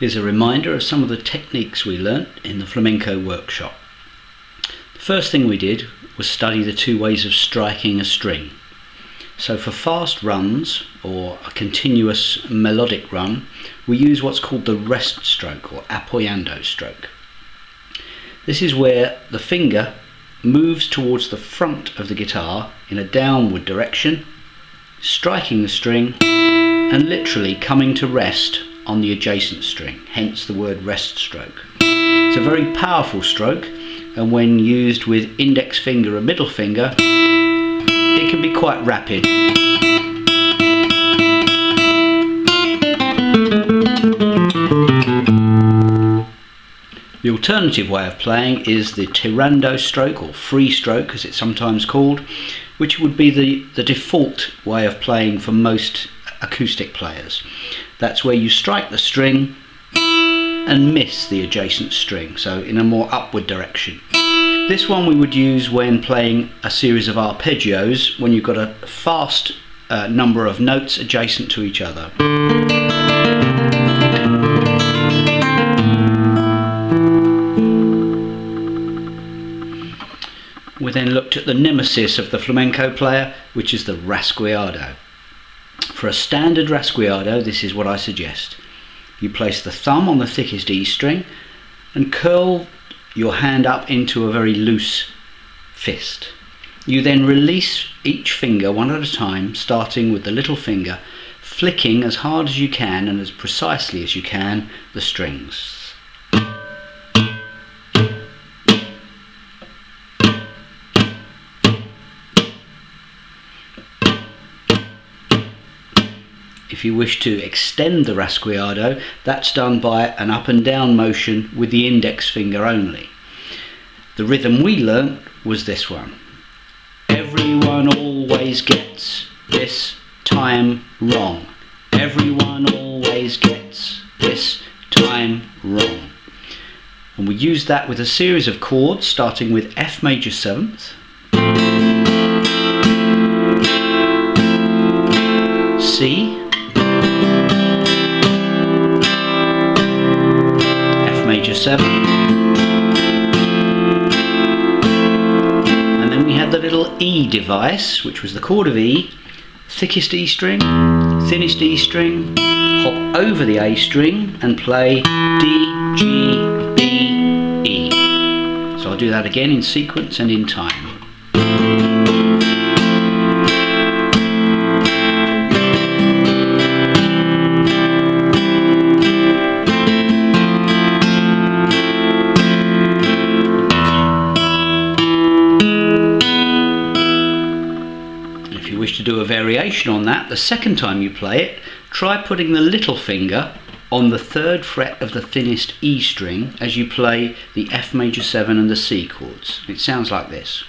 Here's a reminder of some of the techniques we learnt in the flamenco workshop. The first thing we did was study the two ways of striking a string. So for fast runs, or a continuous melodic run, we use what's called the rest stroke, or apoyando stroke. This is where the finger moves towards the front of the guitar in a downward direction, striking the string and literally coming to rest on the adjacent string, hence the word rest stroke. It's a very powerful stroke, and when used with index finger and middle finger, it can be quite rapid. The alternative way of playing is the tirando stroke, or free stroke as it's sometimes called, which would be the default way of playing for most acoustic players. That's where you strike the string and miss the adjacent string, so in a more upward direction. This one we would use when playing a series of arpeggios, when you've got a fast number of notes adjacent to each other. We then looked at the nemesis of the flamenco player, which is the rasgueado. For a standard rasgueado, this is what I suggest. You place the thumb on the thickest E string and curl your hand up into a very loose fist. You then release each finger one at a time, starting with the little finger, flicking as hard as you can and as precisely as you can the strings. If you wish to extend the rasgueado, that's done by an up and down motion with the index finger only. The rhythm we learnt was this one. Everyone always gets this time wrong. Everyone always gets this time wrong. And we used that with a series of chords starting with F major 7th, C, F major 7, and then we had the little E device, which was the chord of E, thickest E string, thinnest E string, hop over the A string and play D, G, B, E. So I'll do that again in sequence and in time. If you wish to do a variation on that, the second time you play it, try putting the little finger on the 3rd fret of the thinnest E string as you play the F major 7 and the C chords. It sounds like this.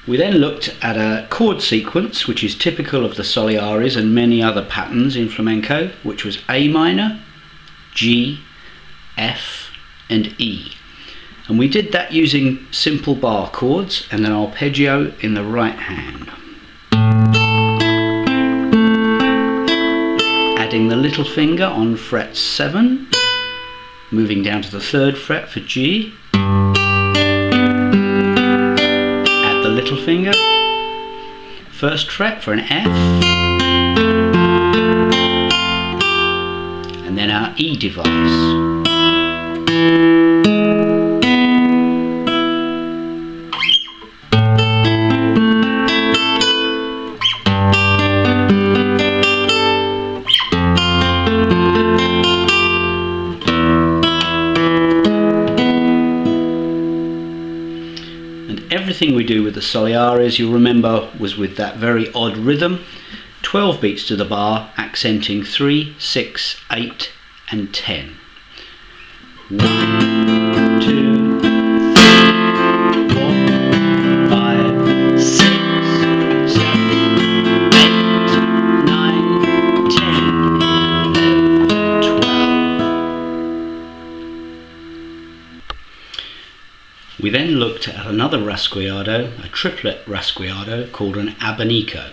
We then looked at a chord sequence which is typical of the Soliares and many other patterns in flamenco, which was A minor, G, F and E. And we did that using simple bar chords and an arpeggio in the right hand. Adding the little finger on fret 7, moving down to the 3rd fret for G, the little finger, 1st fret for an F, and then our E device. Everything we do with the Soliares, you'll remember, was with that very odd rhythm, 12 beats to the bar, accenting 3, 6, 8 and 10. 1, 2, 3, 4, 5, 6, 7, 8, 9, 10, 11, We then looked at another rasguiado, a triplet rasguiado called an abanico.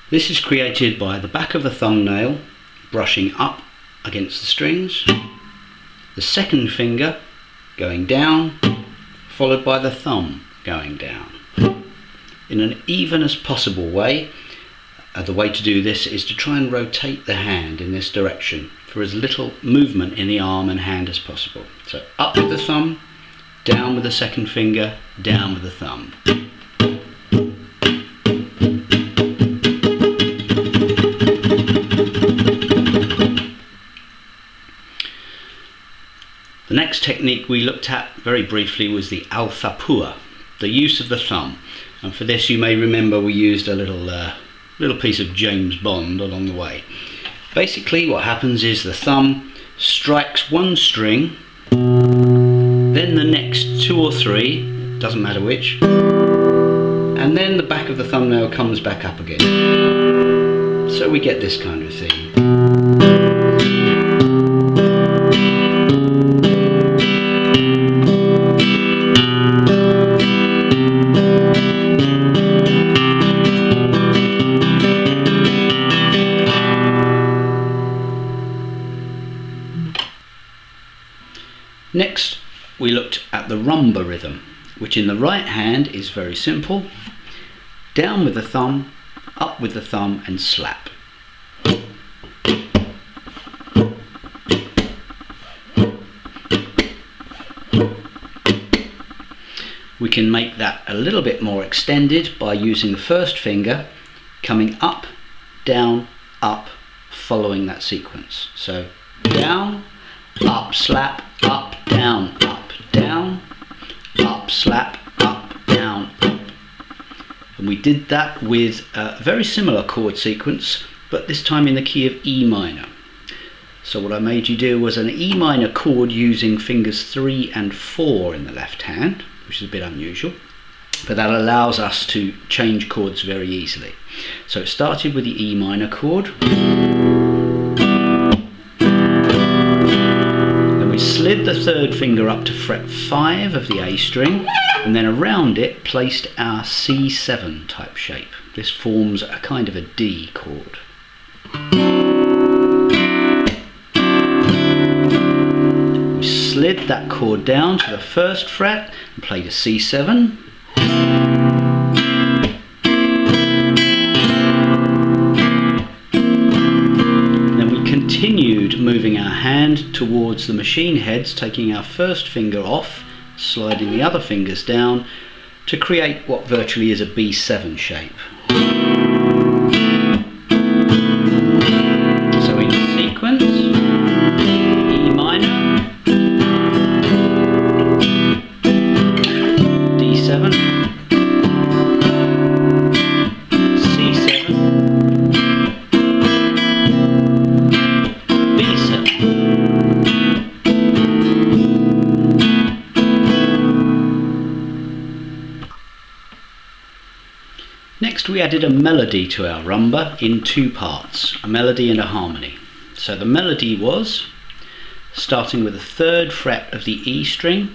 This is created by the back of the thumbnail brushing up against the strings, the second finger going down, followed by the thumb going down. In an even as possible way. The way to do this is to try and rotate the hand in this direction for as little movement in the arm and hand as possible. So up with the thumb, down with the second finger, down with the thumb. The next technique we looked at very briefly was the alzapua, the use of the thumb. And for this you may remember we used a little piece of James Bond along the way. Basically what happens is the thumb strikes one string, then the next two or three, doesn't matter which, and then the back of the thumbnail comes back up again. So we get this kind of thing. Next, we looked at the rumba rhythm, which in the right hand is very simple. Down with the thumb, up with the thumb and slap. We can make that a little bit more extended by using the first finger coming up, down, up, following that sequence. So down, up, slap, up, down, up, slap, up, down, up. And we did that with a very similar chord sequence, but this time in the key of E minor. So what I made you do was an E minor chord using fingers 3 and 4 in the left hand, which is a bit unusual, but that allows us to change chords very easily. So it started with the E minor chord. We slid the third finger up to fret 5 of the A string, and then around it placed our C7 type shape. This forms a kind of a D chord. We slid that chord down to the first fret and played a C7. Continued moving our hand towards the machine heads, taking our first finger off, sliding the other fingers down to create what virtually is a B7 shape. So in sequence, E minor, D7, C7, Next we added a melody to our rumba in two parts, a melody and a harmony. So the melody was starting with the third fret of the E string,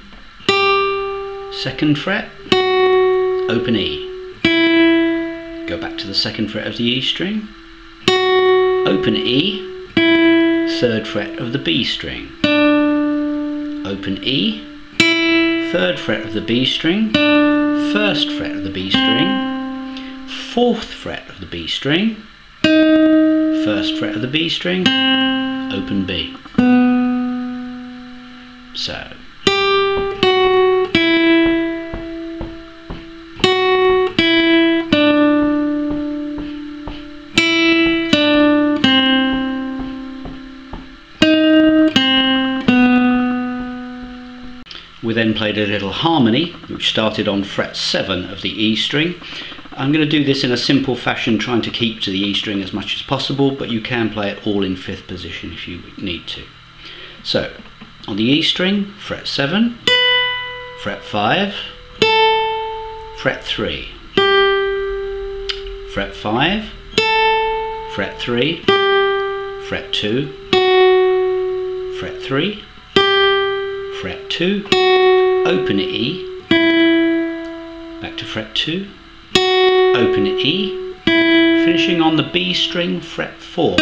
second fret, open E. Go back to the second fret of the E string, open E, third fret of the B string, open E, third fret of the B string, first fret of the B string, fourth fret of the B string, first fret of the B string, open B. So. We then played a little harmony, which started on fret 7 of the E string. I'm going to do this in a simple fashion, trying to keep to the E string as much as possible, but you can play it all in 5th position if you need to. So, on the E string, fret 7, fret 5, fret 3, fret 5, fret 3, fret 2, fret 3, fret 2, open at E, back to fret 2, open at E, finishing on the B string, fret 4.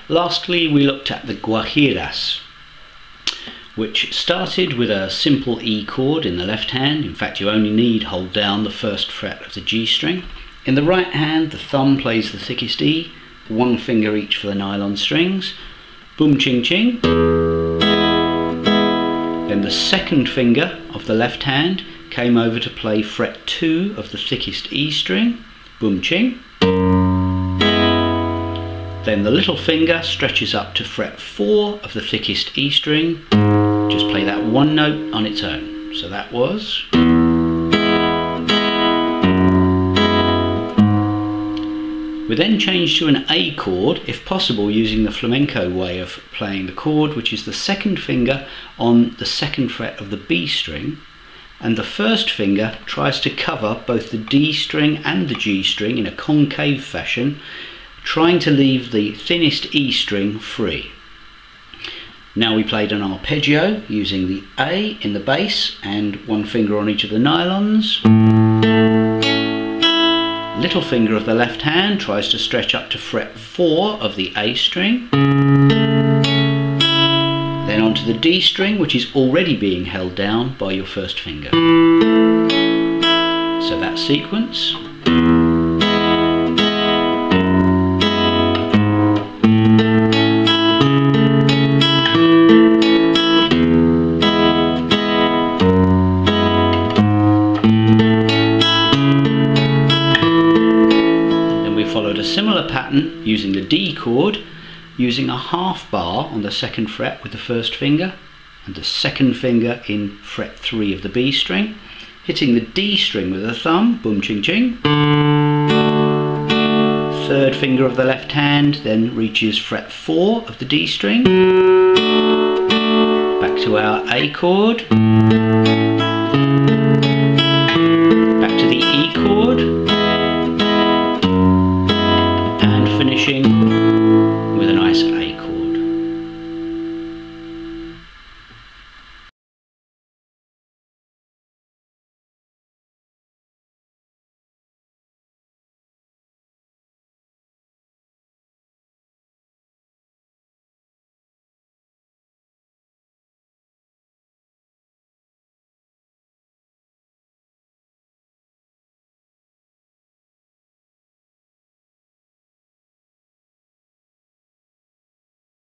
Lastly, we looked at the guajiras, which started with a simple E chord in the left hand. In fact, you only need hold down the first fret of the G string. In the right hand, the thumb plays the thickest E, one finger each for the nylon strings. Boom ching ching. Then the second finger of the left hand came over to play fret 2 of the thickest E string. Boom ching. Then the little finger stretches up to fret 4 of the thickest E string. Just play that one note on its own. So that was. We then change to an A chord, if possible using the flamenco way of playing the chord, which is the second finger on the second fret of the B string, and the first finger tries to cover both the D string and the G string in a concave fashion, trying to leave the thinnest E string free. Now we played an arpeggio using the A in the bass and one finger on each of the nylons. Little finger of the left hand tries to stretch up to fret 4 of the A string. Then onto the D string, which is already being held down by your first finger. So that sequence. A similar pattern using the D chord, using a half bar on the second fret with the first finger and the second finger in fret 3 of the B string, hitting the D string with the thumb, boom ching ching. Third finger of the left hand then reaches fret 4 of the D string, back to our A chord.